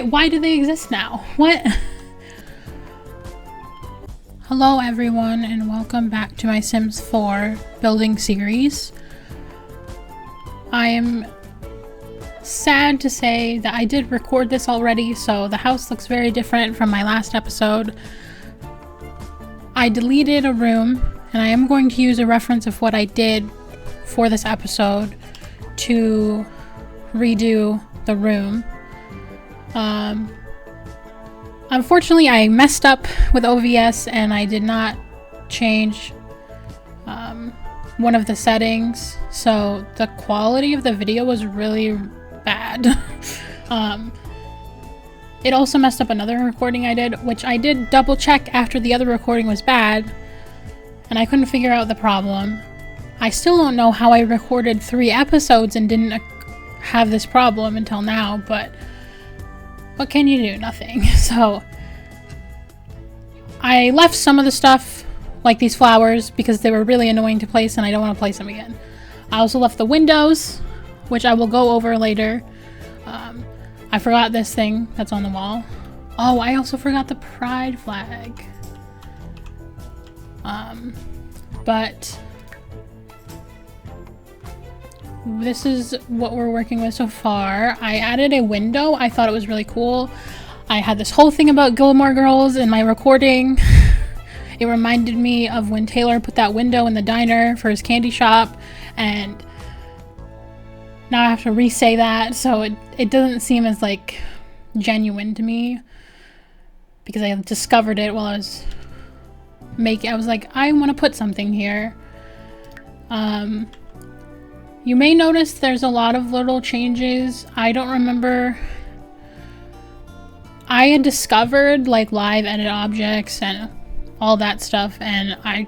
Why do they exist now? What? Hello everyone and welcome back to my Sims 4 building series. I am sad to say that I did record this already, so the house looks very different from my last episode. I deleted a room and I am going to use a reference of what I did for this episode to redo the room. Unfortunately, I messed up with OBS and I did not change one of the settings, so the quality of the video was really bad. It also messed up another recording I did, which I did double check after the other recording was bad, and I couldn't figure out the problem. I still don't know how I recorded 3 episodes and didn't have this problem until now, but what can you do? Nothing. So I left some of the stuff, like these flowers, because they were really annoying to place and I don't want to place them again. I also left the windows, which I will go over later. I forgot this thing that's on the wall. Oh, I also forgot the pride flag. But this is what we're working with so far. I added a window. I thought it was really cool. I had this whole thing about Gilmore Girls in my recording. It reminded me of when Taylor put that window in the diner for his candy shop, and now I have to re-say that, so it doesn't seem as like genuine to me because I discovered it while I was making. I was like, I want to put something here. You may notice there's a lot of little changes. I don't remember. I had discovered like live edit objects and all that stuff, and I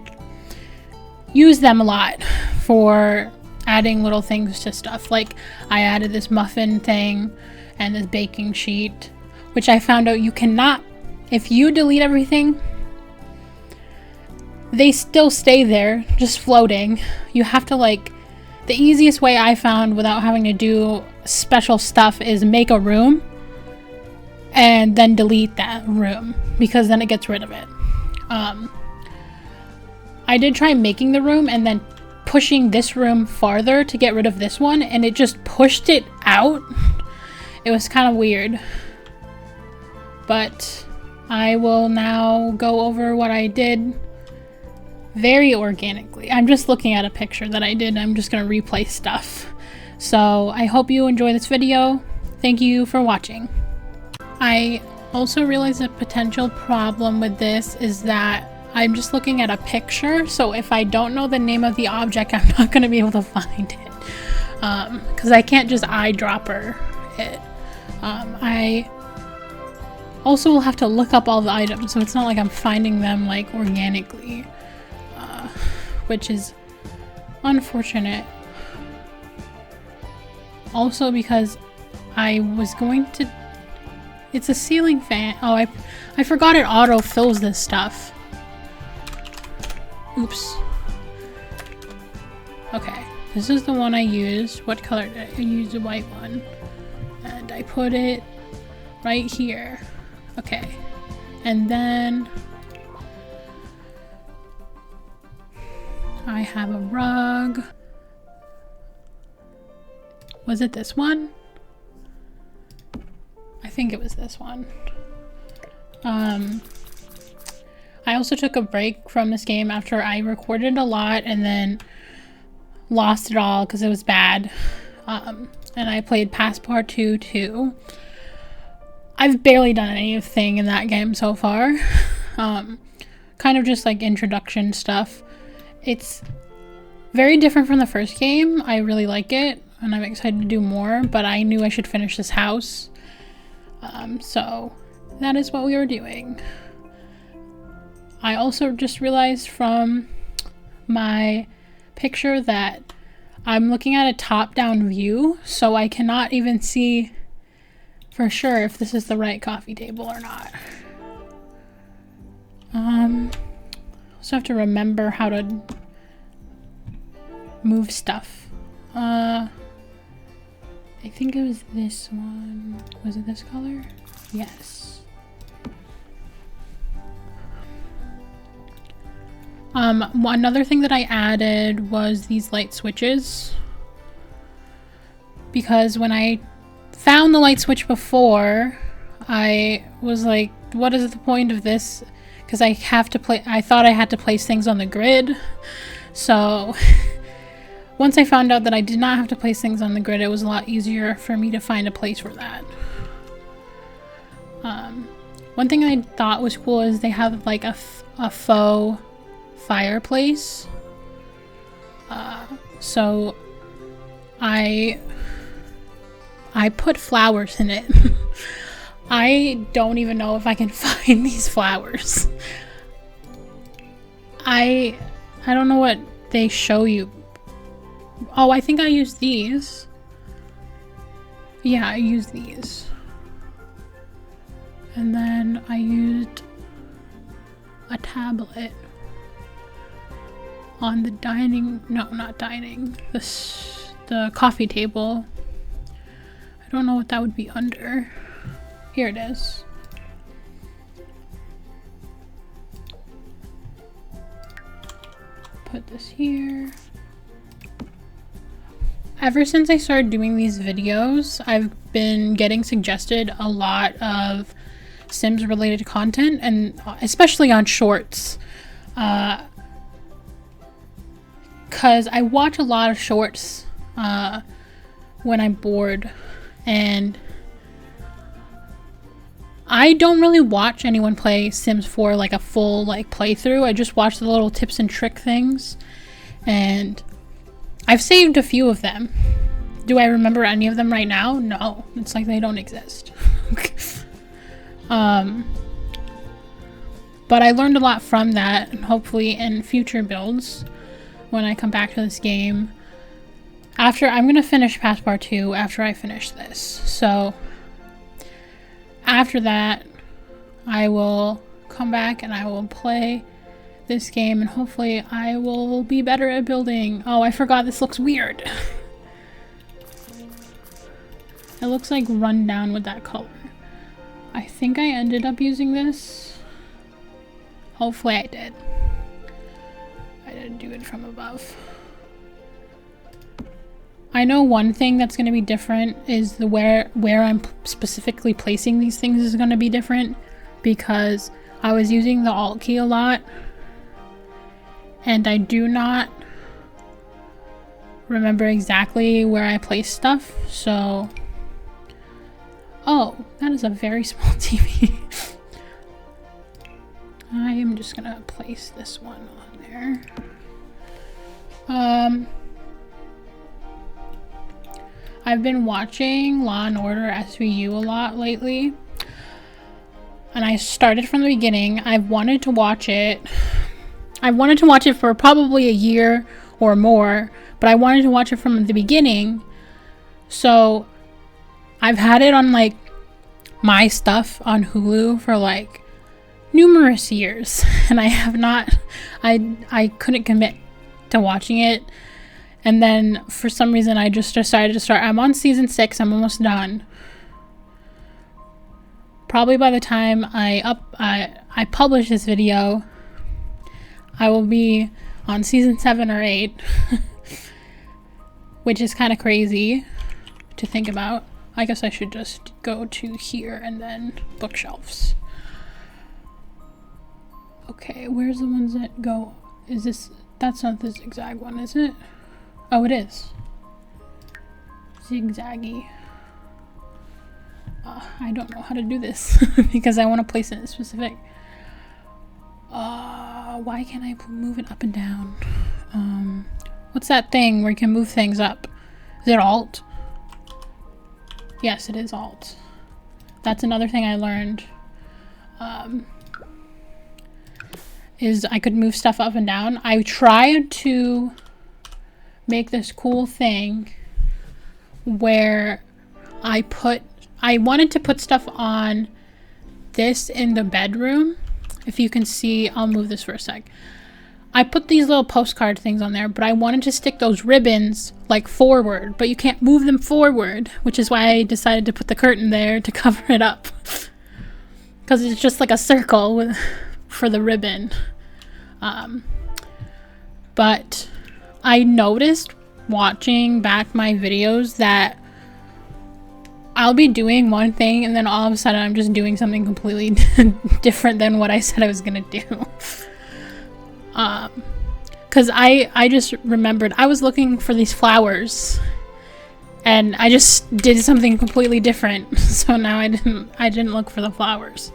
use them a lot for adding little things to stuff. Like I added this muffin thing and this baking sheet, which I found out you cannot, if you delete everything, they still stay there just floating. You have to, like, the easiest way I found without having to do special stuff is make a room and then delete that room, because then it gets rid of it. I did try making the room and then pushing this room farther to get rid of this one, and it just pushed it out. It was kind of weird. But I will now go over what I did very organically. I'm just looking at a picture that I did. I'm just going to replace stuff. So I hope you enjoy this video. Thank you for watching. I also realized a potential problem with this is that I'm just looking at a picture, so if I don't know the name of the object, I'm not going to be able to find it. Because I can't just eyedropper it. I also will have to look up all the items, so it's not like I'm finding them like organically. Which is unfortunate. Also because I was going to... It's a ceiling fan. Oh, I forgot it auto fills this stuff. Oops. Okay, this is the one I used. What color did I use? The white one. And I put it right here. Okay. And then I have a rug. Was it this one? I think it was this one. I also took a break from this game after I recorded a lot and then lost it all because it was bad. And I played Passepartout too. I've barely done anything in that game so far. Kind of just like introduction stuff. It's very different from the first game. I really like it and I'm excited to do more, but I knew I should finish this house. So that is what we were doing. I also just realized from my picture that I'm looking at a top-down view, so I cannot even see for sure if this is the right coffee table or not. Also have to remember how to move stuff. I think it was this one. Was it this color? Yes. Another thing that I added was these light switches. Because when I found the light switch before, I was like, what is the point of this? Because I thought I had to place things on the grid. So once I found out that I did not have to place things on the grid, it was a lot easier for me to find a place for that. One thing I thought was cool is they have like a faux fireplace. So I put flowers in it. I don't even know if I can find these flowers. I don't know what they show you. Oh, I think I used these. Yeah, I used these. And then I used a tablet on the the coffee table. I don't know what that would be under. Here it is. Put this here. Ever since I started doing these videos, I've been getting suggested a lot of Sims related content, and especially on shorts. Cause I watch a lot of shorts when I'm bored, and I don't really watch anyone play Sims 4 like a full playthrough. I just watch the little tips and trick things, and I've saved a few of them. Do I remember any of them right now? No, it's like they don't exist. But I learned a lot from that, and hopefully in future builds, when I come back to this game, I'm gonna finish Passport 2 after I finish this. So after that, I will come back and I will play this game, and hopefully I will be better at building. Oh, I forgot this looks weird. It looks like run down with that color. I think I ended up using this. Hopefully I did. I didn't do it from above. I know one thing that's going to be different is where I'm specifically placing these things is going to be different, because I was using the Alt key a lot, and I do not remember exactly where I placed stuff. So, oh, that is a very small TV. I am just gonna place this one on there. I've been watching Law and Order SVU a lot lately, and I started from the beginning. I've wanted to watch it. I wanted to watch it for probably a year or more, but I wanted to watch it from the beginning. So I've had it on my stuff on Hulu for numerous years, and I have not, I couldn't commit to watching it. And then for some reason I just decided to start. I'm on season 6. I'm almost done. Probably by the time I publish this video, I will be on season 7 or 8, which is kind of crazy to think about. I guess I should just go to here and then bookshelves. Okay, where's the ones that go? Is this, that's not the zigzag one, is it? Oh, it is. Zigzaggy. I don't know how to do this because I want to place it in specific. Why can't I move it up and down? What's that thing where you can move things up? Is it Alt? Yes, it is Alt. That's another thing I learned. Is I could move stuff up and down. I tried to make this cool thing where I wanted to put stuff on this in the bedroom. If you can see, I'll move this for a sec. I put these little postcard things on there, but I wanted to stick those ribbons forward, but you can't move them forward, which is why I decided to put the curtain there to cover it up. because it's just like a circle with, for the ribbon. But I noticed watching back my videos that I'll be doing one thing and then all of a sudden I'm just doing something completely different than what I said I was gonna do. Because I just remembered I was looking for these flowers and I just did something completely different. So now I didn't look for the flowers.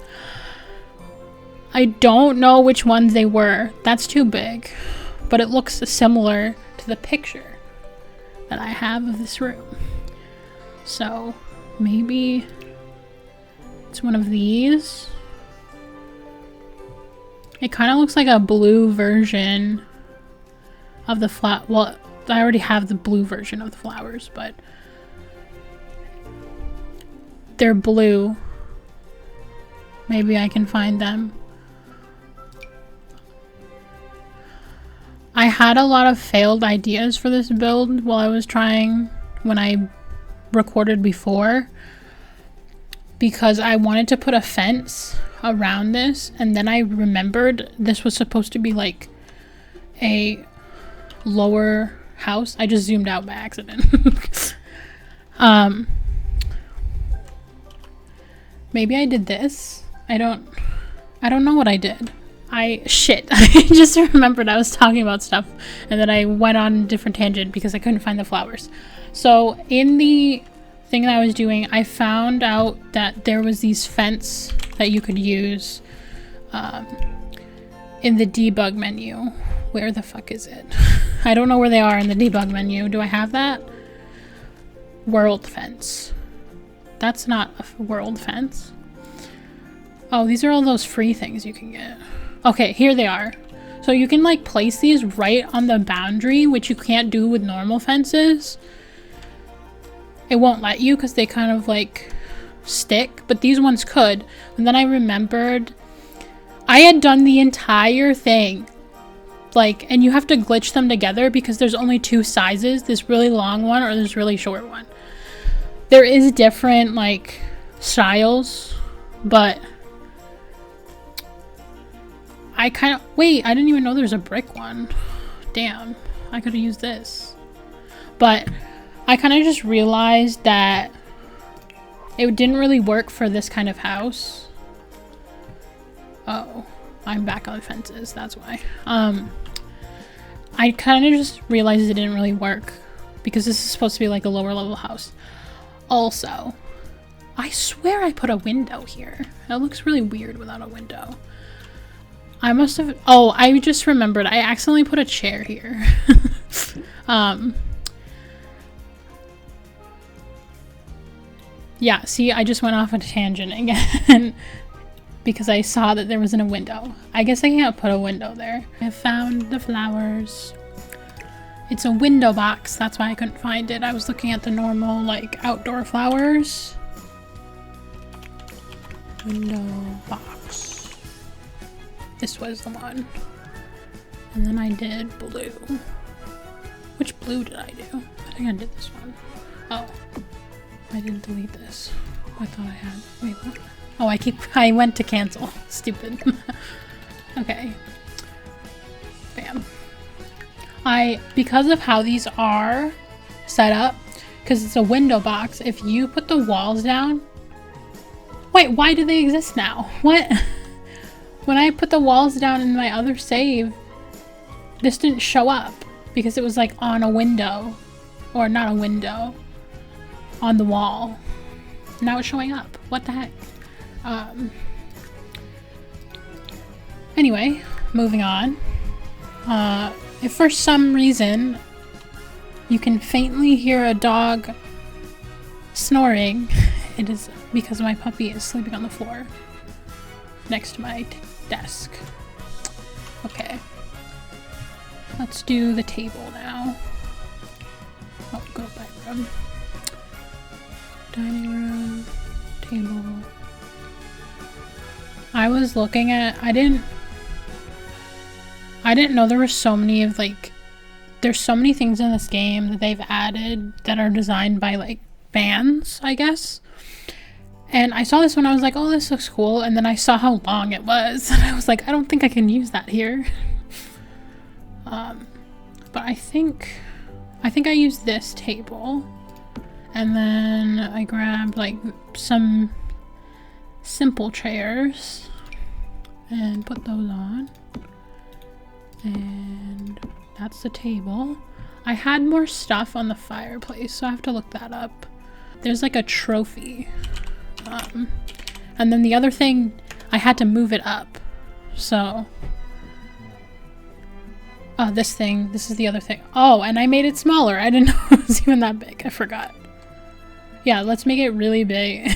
I don't know which ones they were. That's too big. But it looks similar to the picture that I have of this room. So maybe it's one of these. It kind of looks like a blue version of the flower. Well, I already have the blue version of the flowers, but they're blue. Maybe I can find them. I had a lot of failed ideas for this build while I was trying when I recorded before, because I wanted to put a fence around this, and then I remembered this was supposed to be like a lower house. I just zoomed out by accident. Maybe I did this. I don't know what I did. I just remembered I was talking about stuff and then I went on a different tangent because I couldn't find the flowers. So in the thing that I was doing, I found out that there was these fence that you could use in the debug menu. Where the fuck is it? I don't know where they are in the debug menu. Do I have that? World fence. That's not a world fence. Oh, these are all those free things you can get. Okay, here they are. So you can like place these right on the boundary, which you can't do with normal fences. It won't let you because they kind of like stick, but these ones could. And then I remembered I had done the entire thing. Like, and you have to glitch them together because there's only two sizes, this really long one or this really short one. There is different like styles, but I kind of, wait, I didn't even know there's a brick one. Damn, I could have used this. But I kind of just realized that it didn't really work for this kind of house. Oh, I'm back on fences, that's why. I kind of just realized it didn't really work because this is supposed to be like a lower level house. Also, I swear I put a window here. It looks really weird without a window. I must have, oh, I just remembered. I accidentally put a chair here. Yeah, see, I just went off on a tangent again because I saw that there wasn't a window. I guess I can't put a window there. I found the flowers. It's a window box. That's why I couldn't find it. I was looking at the normal, like, outdoor flowers. Window box. This was the one. And then I did blue. Which blue did I do? I think I did this one. Oh. I didn't delete this. I thought I had. Wait, what? Oh, I went to cancel. Stupid. Okay. Bam. Because of how these are set up, because it's a window box, if you put the walls down. Wait, why do they exist now? What? When I put the walls down in my other save, this didn't show up because it was like on a window, or not a window, on the wall. Now it's showing up. What the heck? Anyway, moving on. If for some reason you can faintly hear a dog snoring, it is because my puppy is sleeping on the floor next to my desk. Okay. Let's do the table now. Oh, go back room. Dining room, table. I was looking at, I didn't know there were so many of like, there's so many things in this game that they've added that are designed by like fans, I guess. And I saw this one, I was like, oh, this looks cool. And then I saw how long it was. And I was like, I don't think I can use that here. But I think I used this table. And then I grabbed like some simple chairs and put those on. And that's the table. I had more stuff on the fireplace, so I have to look that up. There's like a trophy. And then the other thing, I had to move it up. So, this is the other thing. Oh, and I made it smaller. I didn't know it was even that big. I forgot. Yeah, let's make it really big.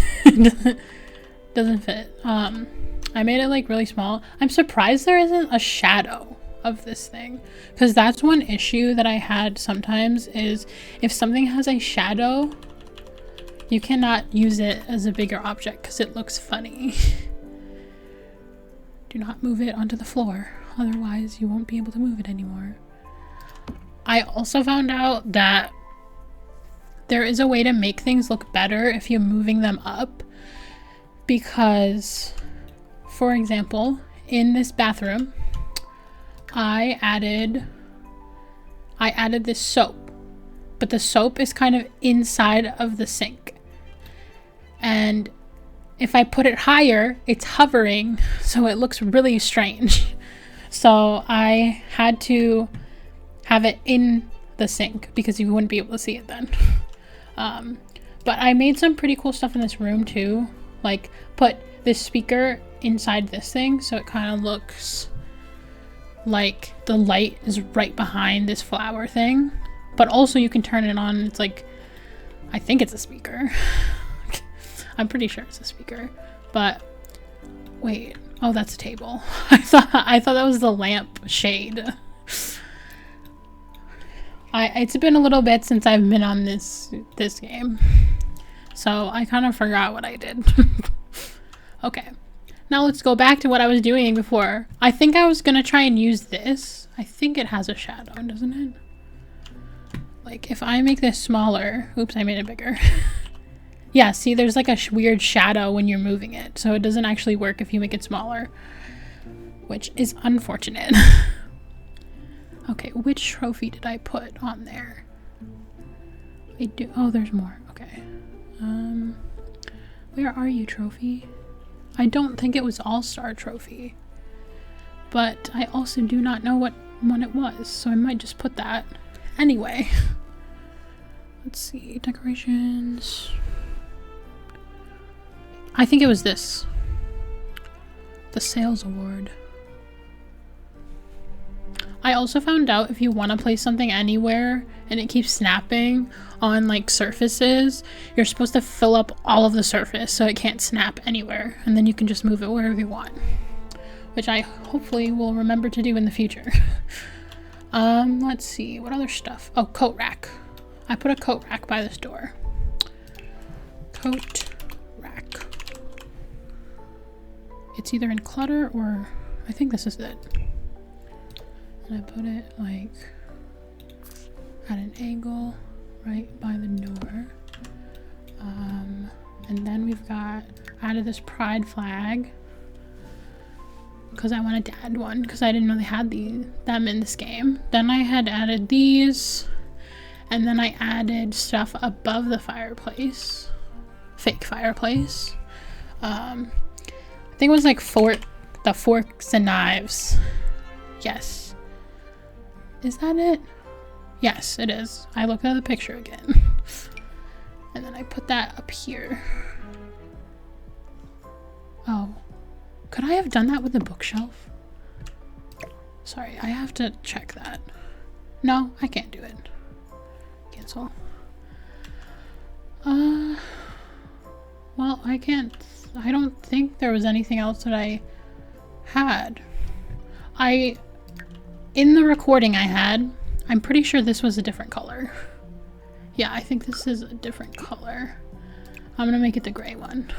Doesn't fit. I made it like really small. I'm surprised there isn't a shadow of this thing, because that's one issue that I had sometimes, is if something has a shadow, you cannot use it as a bigger object because it looks funny. Do not move it onto the floor, otherwise you won't be able to move it anymore. I also found out that there is a way to make things look better if you're moving them up, because, for example, in this bathroom, I added this soap, but the soap is kind of inside of the sink. And if I put it higher, it's hovering, so it looks really strange. So I had to have it in the sink because you wouldn't be able to see it then. But I made some pretty cool stuff in this room too. Like put this speaker inside this thing, so it kind of looks like the light is right behind this flower thing. But also you can turn it on. It's like, I think it's a speaker. I'm pretty sure it's a speaker, but wait. Oh, that's a table. I thought that was the lamp shade. It's been a little bit since I've been on this game, so I kind of forgot what I did. Okay, now let's go back to what I was doing before. I think I was gonna try and use this. I think it has a shadow, doesn't it? Like if I make this smaller, oops, I made it bigger. Yeah, see, there's like a weird shadow when you're moving it, so it doesn't actually work if you make it smaller, which is unfortunate. Okay, which trophy did I put on there? Oh, there's more. Okay. Where are you, trophy? I don't think it was All-Star trophy, but I also do not know what one it was, so I might just put that. Anyway, let's see, decorations. I think it was this. The sales award. I also found out if you want to place something anywhere and it keeps snapping on like surfaces, you're supposed to fill up all of the surface so it can't snap anywhere, and then you can just move it wherever you want, which I hopefully will remember to do in the future. Let's see, what other stuff? Oh, coat rack. I put a coat rack by this door. Coat rack. It's either in clutter or I think this is it. And I put it like at an angle right by the door. And then we've got, added this pride flag because I wanted to add one because I didn't know they had them in this game. Then I had added these, and then I added stuff above the fireplace, fake fireplace. I think it was like the forks and knives. Yes. Is that it? Yes, it is. I looked at the picture again. And then I put that up here. Oh. Could I have done that with the bookshelf? Sorry, I have to check that. No, I can't do it. Cancel. Well, I don't think there was anything else that I had. In the recording I had, I'm pretty sure this was a different color. Yeah, I think this is a different color. I'm gonna make it the gray one.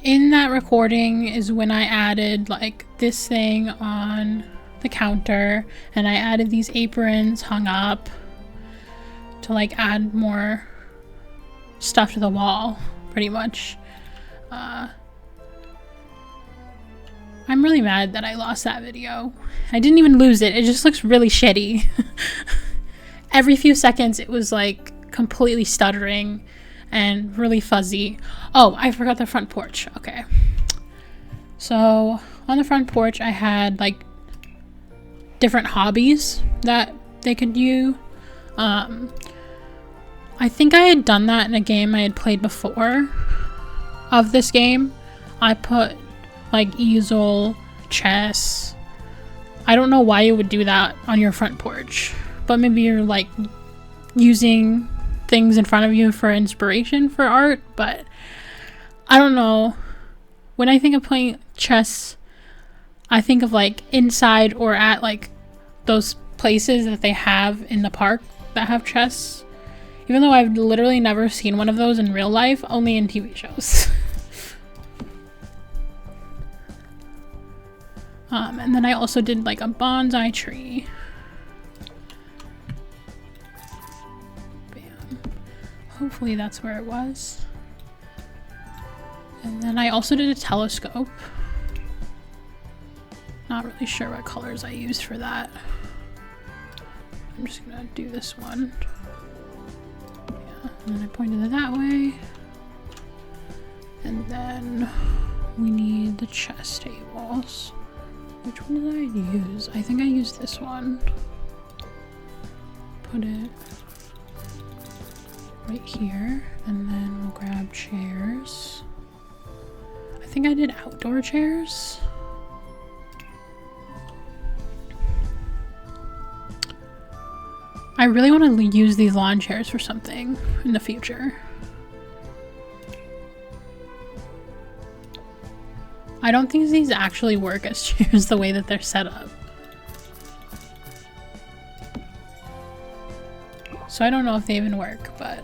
In that recording is when I added like this thing on the counter, and I added these aprons hung up to like add more stuff to the wall, pretty much. I'm really mad that I lost that video. I didn't even lose it. It just looks really shitty. Every few seconds it was like completely stuttering and really fuzzy. Oh, I forgot the front porch. Okay. So on the front porch I had like different hobbies that they could do. I think I had done that in a game I had played before of this game. I put like easel, chess. I don't know why you would do that on your front porch, but maybe you're like using things in front of you for inspiration for art, but I don't know. When I think of playing chess, I think of like inside or at like those places that they have in the park that have chess, even though I've literally never seen one of those in real life, only in TV shows. And then I also did like a bonsai tree. Bam. Hopefully that's where it was. And then I also did a telescope. Not really sure what colors I used for that. I'm just gonna do this one. Yeah, and then I pointed it that way. And then we need the chess tables. Which one did I use? I think I used this one. Put it right here, and then we'll grab chairs. I think I did outdoor chairs. I really want to use these lawn chairs for something in the future. I don't think these actually work as chairs the way that they're set up. So I don't know if they even work, but...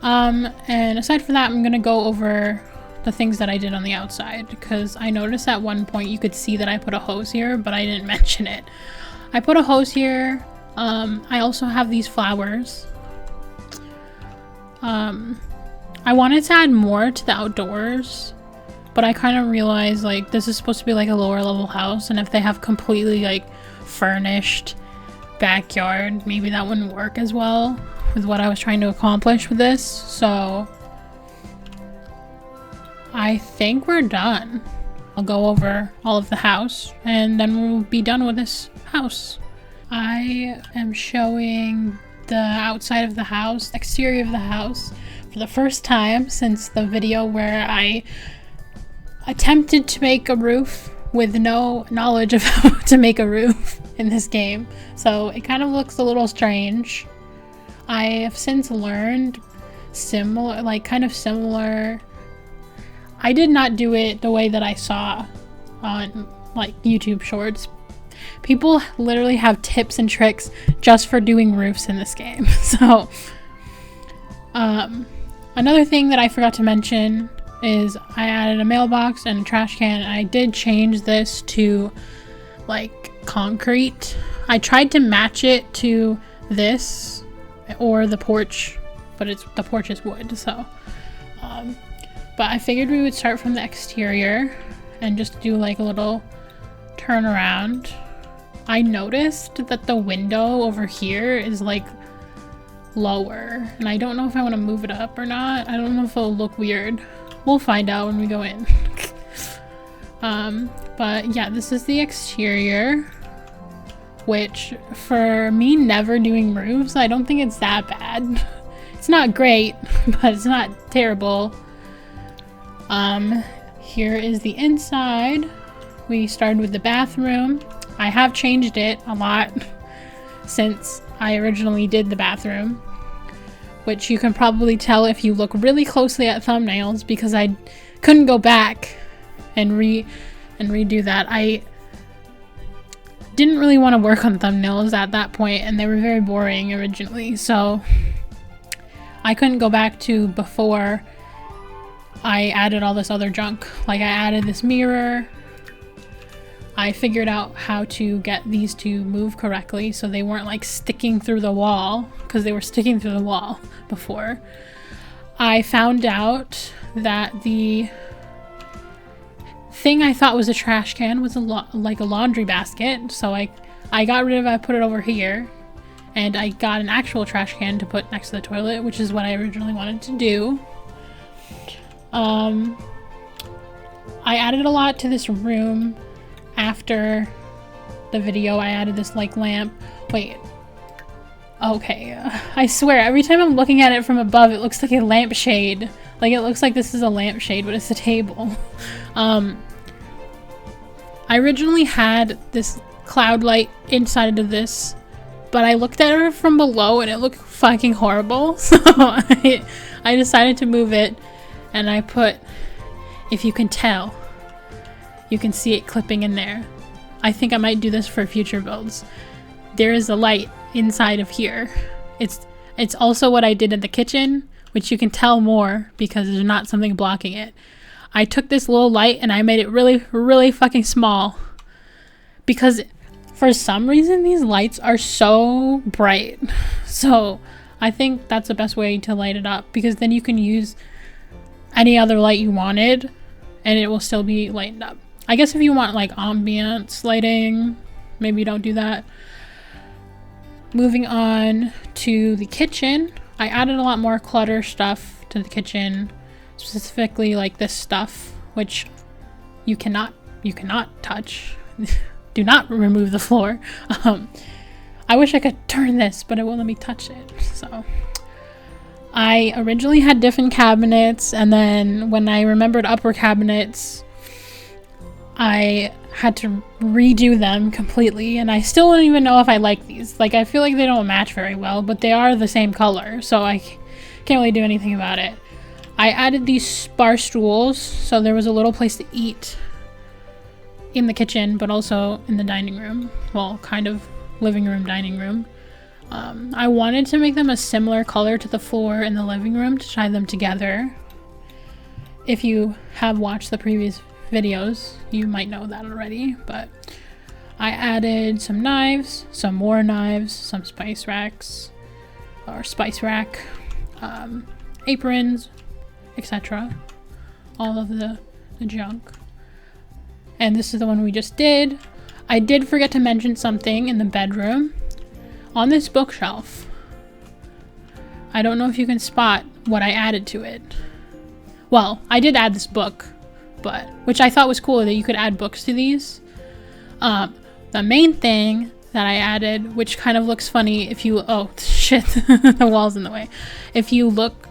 and aside from that, I'm gonna go over the things that I did on the outside, because I noticed at one point you could see that I put a hose here, but I didn't mention it. I put a hose here. I also have these flowers. I wanted to add more to the outdoors, but I kind of realized like this is supposed to be like a lower level house, and if they have completely like furnished backyard, maybe that wouldn't work as well with what I was trying to accomplish with this. So I think we're done. I'll go over all of the house and then we'll be done with this house. I am showing the outside of the house, exterior of the house, for the first time since the video where I attempted to make a roof with no knowledge of how to make a roof in this game. So it kind of looks a little strange. I have since learned similar. I did not do it the way that I saw on like YouTube shorts. People literally have tips and tricks just for doing roofs in this game. So another thing that I forgot to mention is I added a mailbox and a trash can, and I did change this to like concrete. I tried to match it to this or the porch, but the porch is wood, so but I figured we would start from the exterior and just do like a little turnaround. I noticed that the window over here is like lower, and I don't know if I want to move it up or not. I don't know if it'll look weird. We'll find out when we go in. But yeah, this is the exterior, which for me never doing roofs, I don't think it's that bad. It's not great, but it's not terrible. Here is the inside. We started with the bathroom. I have changed it a lot since I originally did the bathroom, which you can probably tell if you look really closely at thumbnails, because I couldn't go back and redo that. I didn't really want to work on thumbnails at that point, and they were very boring originally, so I couldn't go back to before I added all this other junk. Like I added this mirror, I figured out how to get these to move correctly so they weren't like sticking through the wall, because they were sticking through the wall before. I found out that the thing I thought was a trash can was like a laundry basket, so I got rid of it, I put it over here, and I got an actual trash can to put next to the toilet, which is what I originally wanted to do. I added a lot to this room after the video. I added this like lamp. Wait. Okay. I swear, every time I'm looking at it from above, it looks like a lampshade. Like, it looks like this is a lampshade, but it's a table. I originally had this cloud light inside of this, but I looked at it from below and it looked fucking horrible. So I decided to move it, and I put, if you can tell, you can see it clipping in there. I think I might do this for future builds. There is a light inside of here. It's also what I did in the kitchen, which you can tell more because there's not something blocking it. I took this little light and I made it really, really fucking small, because for some reason these lights are so bright. So I think that's the best way to light it up, because then you can use any other light you wanted and it will still be lightened up. I guess if you want like ambiance lighting, maybe don't do that. Moving on to the kitchen, I added a lot more clutter stuff to the kitchen, specifically like this stuff, which you cannot touch. Do not remove the floor. I wish I could turn this, but it won't let me touch it. So I originally had different cabinets, and then when I remembered upper cabinets, I had to redo them completely, and I still don't even know if I like these. Like, I feel like they don't match very well, but they are the same color, so I can't really do anything about it. I added these bar stools, so there was a little place to eat in the kitchen, but also in the dining room. Well, kind of living room, dining room. I wanted to make them a similar color to the floor in the living room to tie them together. If you have watched the previous videos, you might know that already, but I added some knives, some more knives, some spice racks, or spice rack, aprons, etc. All of the junk. And this is the one we just did. I did forget to mention something in the bedroom. On this bookshelf, I don't know if you can spot what I added to it. Well, I did add this book, but which I thought was cool that you could add books to these. The main thing that I added, which kind of looks funny if you, oh shit, the wall's in the way. If you look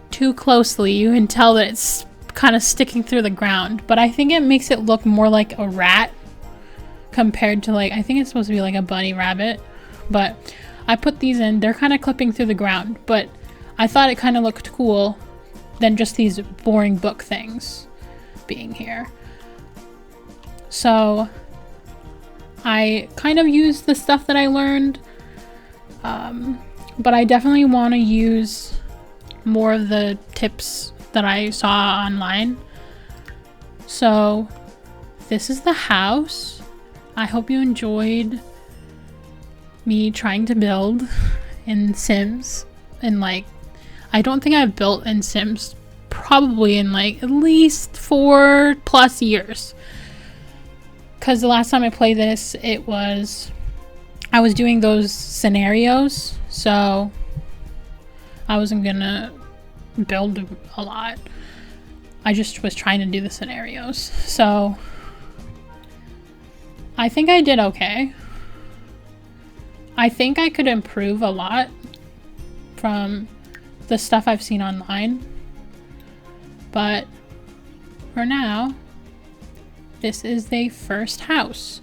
too closely, you can tell that it's kind of sticking through the ground, but I think it makes it look more like a rat compared to, like, I think it's supposed to be like a bunny rabbit, but I put these in. They're kind of clipping through the ground, but I thought it kind of looked cool than just these boring book things being here. So I kind of used the stuff that I learned, but I definitely want to use more of the tips that I saw online. So this is the house. I hope you enjoyed me trying to build in Sims. And like, I don't think I've built in Sims probably in like at least 4+ years. Because the last time I played this, I was doing those scenarios, so I wasn't gonna build a lot. I just was trying to do the scenarios. So I think I did okay. I think I could improve a lot from the stuff I've seen online. But for now, this is the first house.